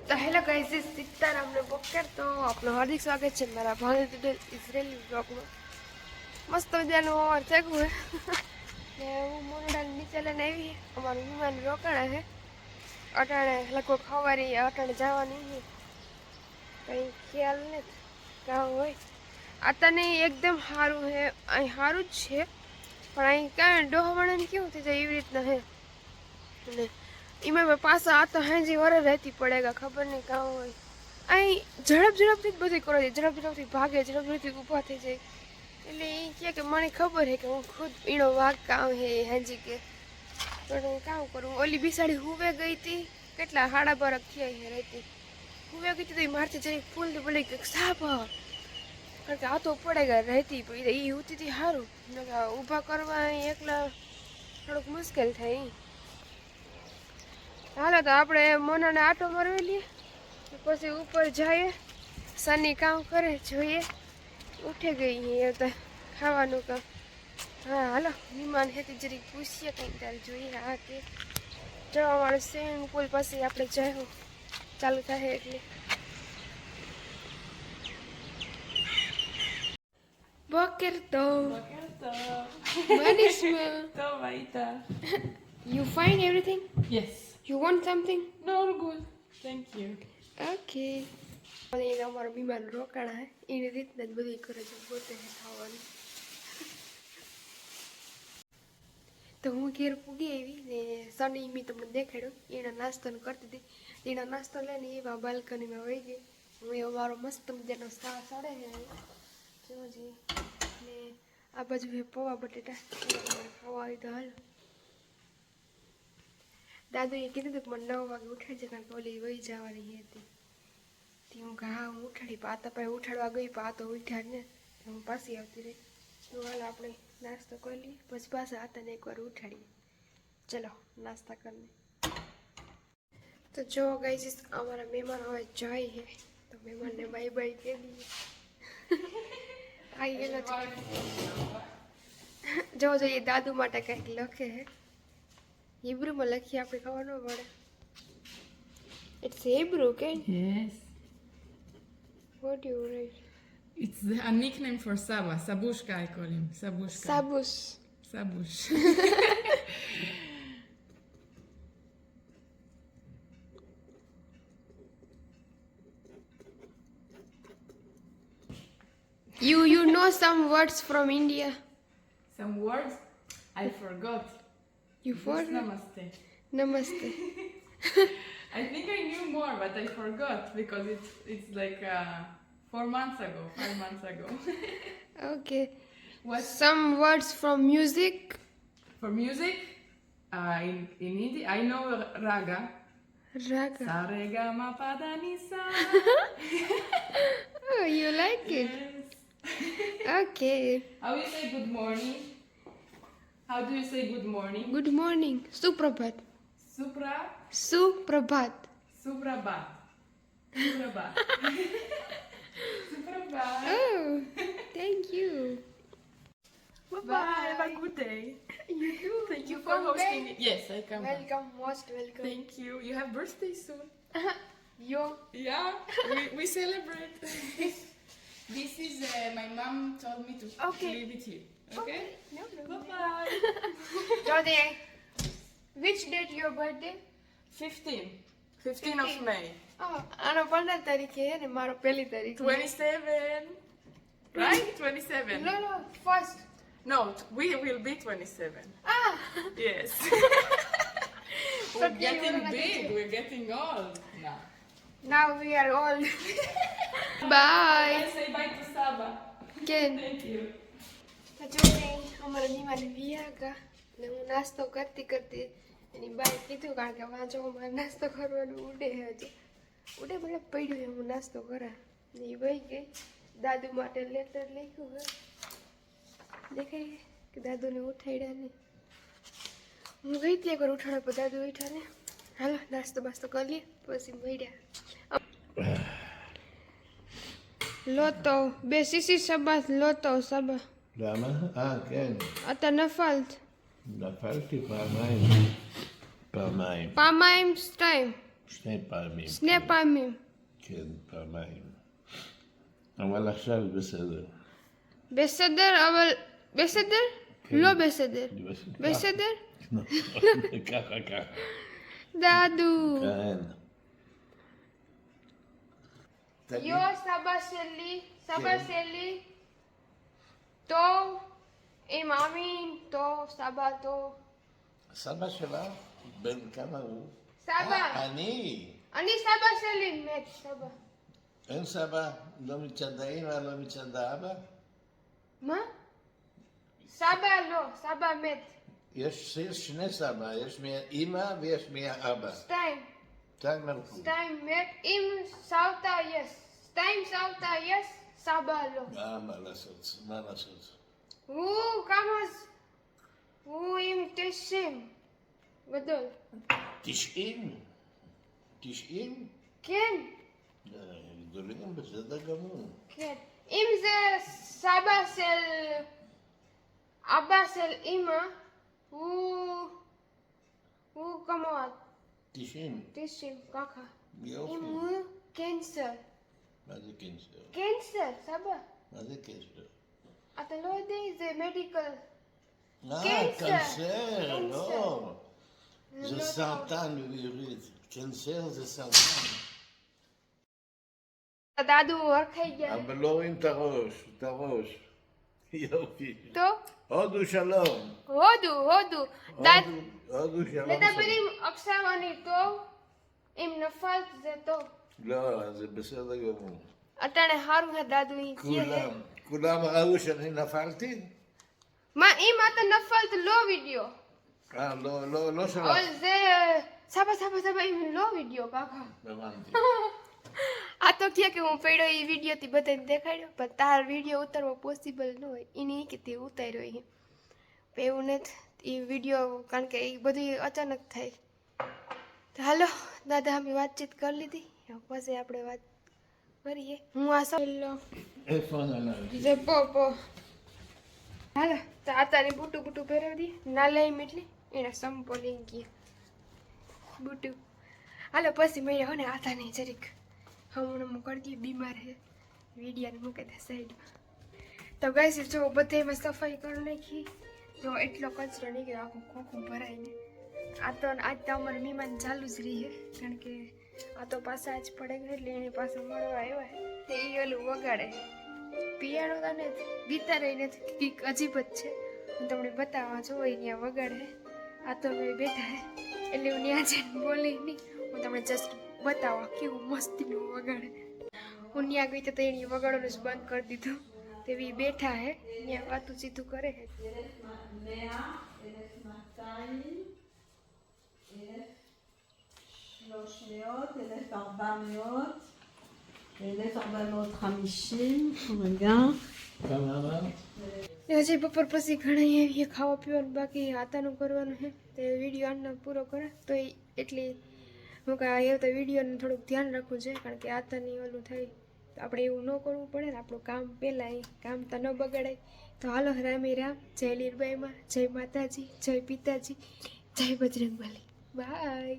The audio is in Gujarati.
તો હેલો ગાઈઝ, સીતારામને બોકેર. તો આપનું હાર્દિક સ્વાગત છે મારા ભારત ઇઝરાયલી બ્લોગમાં. મસ્ત મજાનું ઓવર થયું હે ને હું મોરડાની નીચે લઈને આવી. અમારું વિમાન રોકાણા છે અટાણે, લગભગ સવારે અટાણે જવાની છે. કંઈ ખ્યાલ નથી કાં હોય. આ તને એકદમ સારું છે, અહીં સારું જ છે, પણ અહીં કાંઈ ડોહાવાળાને કેવું થઈ જાય એવી રીતના છે. અને એમાં પાછા આ તો હાજી વરે રહેતી પડેગા, ખબર નહીં કાં હોય. અહીં ઝડપથી જ બધું કરો છે, ઝડપથી ભાગે, ઝડપથી ઊભા થઈ જાય. એટલે એ કહે કે મને ખબર છે કે હું ખુદ ઈણો વાઘ કામ હે હાજી કે, પણ કામ કરું. ઓલી બિસાડી હુવે ગઈ હતી, કેટલા 12:30 થયા હે રહેતી. હુવે ગઈ હતી તો મારથી જરી ફૂલથી બોલી કે સાપ, કારણ કે આ તો પડેગા રહેતી. એ ઉતી હતી સારું, ઊભા કરવા એકલા થોડુંક મુશ્કેલ થાય. હાલો તો આપણે મોનાને આટો મારવી લઈએ, પછી ઉપર જઈએ, સની કામ કરે જોઈએ. ઉઠે ગઈ એ તો ખાવાનું કામ. હા હાલો, વિમાન હેતી જરી પૂછીએ કંઈક ત્યારે જોઈએ. હા કે જવા વાળું સ્વિમિંગ પુલ પછી આપણે જવું ચાલુ થાય એટલે. બોકેર તો Manisma. Tomaita. You find everything? Yes. You want something? No, all good. Thank you. Okay. એને અમારું વિમાન રોકાણા હે, એની રીતના જ બધી કરે છે, પોતે ખાવાનું. તો હું ઘેર પૂગી આવી ને સની મેં તમને દેખાડ્યો, એના નાસ્તો કરતી હતી. એના નાસ્તો લઈને એવા બાલ્કનીમાં વહી ગઈ. હું એ અમારો મસ્ત મજાનો સા સડે છે જોજી. ને આ બાજુ છે પૌવા બટેટા, પૌવા આવી તો હાલ. દાદુએ કીધું હતું કે મને 9 વાગે ઉઠાડજે, કારણ કે ઓલી વહી જવાની હતી. હું હા હું ઉઠાડી, પાતા પાસે ઉઠાડવા ગઈ, પાતો ઉઠ્યા ને હું પાછી આવતી રહી. તો હાલ આપણે નાસ્તો કરી લઈએ, પછી પાછા આતાને એકવાર ઉઠાડીએ. ચલો નાસ્તા કરીને. તો જો ગાઈસ, અમારા મહેમાન હવે જાય છે, તો મહેમાનને બાય બાય કહી દઈએ. આવી ગયેલો છે. જો જોઈએ દાદુ માટે કંઈક લખે છે, હિબ્રુમાં લખીએ, આપણે ખબર ન પડે. It's Hebrew, okay? Yes. What do you write? It's a nickname for Saba. Sabushka, I call him. Sabushka. Sabus. Sabush. You know some words from India? Some words I forgot. You Just forgot? Namaste. Namaste. I think I knew more, but I forgot because it's like 4 months ago, 5 months ago. Okay. What Some words from music? for music? In Hindi, I know raga. Raga. Sa re ga ma pa da ni sa. Oh, you like it? Yes. Okay. How you say good morning? How do you say good morning? Good morning. Suprabhat. Supra, Suprabhat. Suprabhat. Suprabhat. Suprabhat. Oh, thank you. Bye. Have a good day. You too. Thank you You for come hosting back. me. Yes, I come back. Welcome, most welcome. Thank you. You have birthday soon. Yo. Yeah, we celebrate. This is my mom told me to Okay. leave it here. Okay? No Bye problem. bye. Jode, which date your birthday? 15. 15 of 15. May. Oh, આનો 15 તારીખે હે ને મારો 1 તારીખે. 27. Right? 27. No, first. No, we will be 27. Ah. Yes. So We're you getting wanna big. get- We're getting old now. Now we are old. Bye. I say bye to Saba. Ken. Thank you. તો જો અમારા મહેમાન વિયાગા ને હું નાસ્તો કરતી એની બાઈ કીધું, કારણ કે વાંચો અમારે નાસ્તો કરવાનું ઉડે હજી ઉડે મતલબ પડ્યું હું નાસ્તો કરા ને એ વહી ગઈ. દાદુ માટે લેટર લખ્યું હે, દેખાય કે દાદુને ઉઠાડ્યા ને હું ગઈ હતી એકવાર ઉઠાડ્યા, પણ દાદુ ઉઠ્યા ને. હાલો નાસ્તો બાસ્તો કરી લઈએ પછી મળ્યા. લોતો બે સીસી સબા લોતો સબા למה? כן. אתה נפלת. נפלתי פעמיים. פעמיים שתיים. שני פעמים. שני פעמים. כן, פעמיים. אבל עכשיו בסדר. בסדר, אבל... בסדר? לא בסדר. בסדר? ככה, ככה. דדו. כן. תגיד, יו, סבא שלי, טוב, עם אמין, טוב, סבא טוב. סבא שלך? בן כמה הוא? סבא, אני. אני סבא שלי, מת, סבא. אין סבא? לא מצד האמא, לא מצד האבא? מה? סבא לא, סבא מת. יש שני סבא, יש מאמא ויש מהאבא. שתיים. שתיים מלכו. שתיים מת, עם סבתא יש. שתיים סבתא יש, סבא לא. מה לעשות? מה לעשות? הוא כמה... הוא עם 90. גדול. 90? 90? כן, גדולים בסדר גמור. כן. אם זה סבא של... אבא של אמא, הוא כמה... 90. 90, ככה. יופי. אם הוא קנסר. מה זה קנסר? קנסר, סבא. מה זה קנסר? אתה לא יודע, זה מדיקל. קנסר, קנסר. לא. זה זה לא סרטן בעברית. קנסר זה סרטן. דדו, אורכי גאה. אבל לא רואים את הראש. יופי. טוב? הודו שלום. הודו. הודו שלום. מדברים עכשיו אני טוב? אם נפלת זה טוב. לא, זה בסדר גמור. אתה נהר הדדו הגיע. כולם ראו שאני נפלתי? מה אם אתה נפלת לא וידאו? לא שלך. אבל זה... סבא, אם לא વિડીયો કાકા. הבנתי. આ તો કે હું પડ્યો એ વિડીયો થી બધાને દેખાડ્યો પણ તાર વિડીયો ઉતારવો પોસિબલ ન હોય એની કે તે ઉતાર્યો એ એવું નથી એ વિડીયો કારણ કે એ બધું અચાનક થાય તો હાલો દાદા અમે વાતચીત કરી લીધી પછી આપણે વાત કરીએ હું આ સહેલો איפה הנעליים? જે પો હાલો તો આતાની બુટું પહેરાવી દઈએ ના લઈ એટલી એને સંપો લઈ ગયા બુટું હાલો પછી મેળ્યા હો ને આતાની જરીક હમણાં કરી દઈએ બીમાર હે વીડિયાને મૂકી દે સાઈડમાં તો ગાઈસ જો બધેમાં સફાઈ કરી નાખી જો એટલો કચરો નીકળ્યો આખું ખોખું ભરાઈને આજ તો અમારે મહેમાન ચાલુ જ રહી કારણ કે આ તો પાછા આજ પડે ગઈ એટલે એને પાછા મળવા આવ્યા તે એ ઓલું વગાડે પિયાનો તને ગીતાર નથી કંઈક અજીબ જ છે હું તમને બતાવવા જો અહીંયા વગાડે આ તો મેં બેઠા હે એટલે હું ત્યાં જઈને બોલી નહીં હું તમને જસ્ટ બતાવવા કેવું મસ્તીનું વગાડે હું ત્યાં ગઈ તો એની વગાડવાનું જ બંધ કરી દીધું તેવી બેઠા હે ત્યાં વાતું સીધું કરે હે 1450, regarde. כמה אמרת? હજી બપોર પછી ઘણા એવી ખાવા પીવાનું બાકી આતાનું કરવાનું છે તે વિડીયો આનો પૂરો કરે તો એટલી હું કાંઈ એવું તો વિડીયોનું થોડુંક ધ્યાન રાખવું છે કારણ કે આતાની ઓલું થાય તો આપણે એવું ન કરવું પડે ને આપણું કામ પહેલાં કામ તો ન બગાડાય તો હાલો રામે રામ જય લીરબાઈમાં જય માતાજી જય પિતાજી જય બજરંગબલી બાય